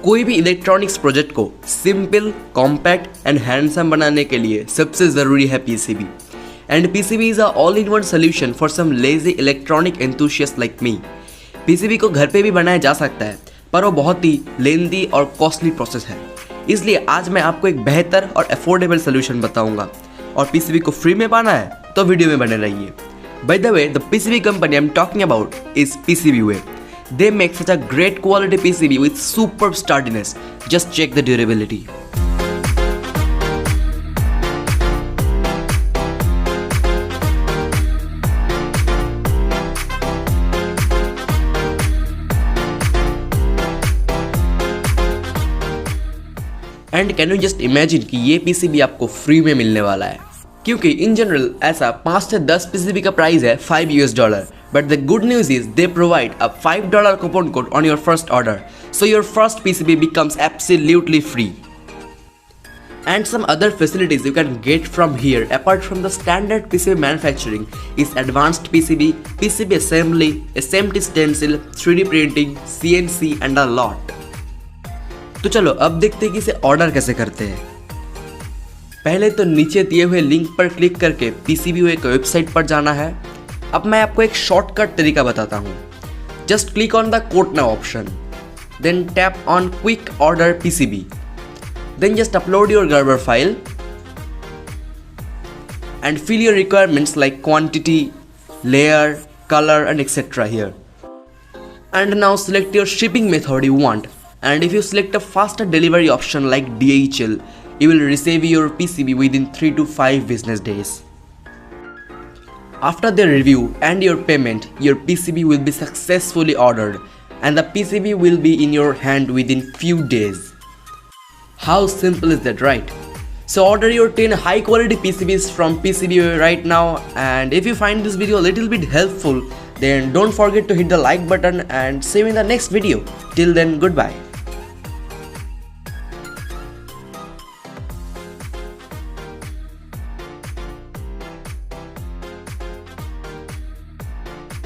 कोई भी electronics project को सिंपल, कॉम्पैक्ट एंड हैंडसम बनाने के लिए सबसे ज़रूरी है PCB. And PCB is a all in one solution for some lazy electronic enthusiast like me. PCB को घर पे भी बनाया जा सकता है, पर वो बहुत ही लेंदी और कॉस्टली प्रोसेस है। इसलिए आज मैं आपको एक बेहतर और अफोर्डेबल सोल्यूशन बताऊंगा। और पीसीबी को फ्री में पाना है तो वीडियो में बने रहिए। By the way, the PCB company I am talking about is PCBWay. They make such a great quality PCB with superb sturdiness. Just check the durability. And can you just imagine कि ये PCB आपको free में मिलने वाला है, क्योंकि in general ऐसा 5 से 10 पीसीबी का प्राइस है $5। But the good news is they provide a $5 coupon code on your first order, so your first PCB becomes absolutely free. And some other facilities you can get from here apart from the standard PCB manufacturing is advanced PCB, PCB assembly, SMT stencil, 3D printing, CNC and a lot. तो चलो अब देखते हैं कि इसे order कैसे करते हैं। पहले तो नीचे दिए हुए लिंक पर क्लिक करके PCBWay की वेबसाइट पर जाना है। अब मैं आपको एक शॉर्टकट तरीका बताता हूँ। Just click on the code now option, then tap on quick order PCB, then just upload your Gerber file and fill your requirements like quantity, layer, color and etc. here. And now select your shipping method you want, and if you select a faster delivery option like DHL, you will receive your PCB within 3 to 5 business days. After the review and your payment, your PCB will be successfully ordered and the PCB will be in your hand within few days. How simple is that, right? So order your 10 high quality PCBs from PCBWay right now, and if you find this video a little bit helpful, then don't forget to hit the like button and see you in the next video. Till then, goodbye.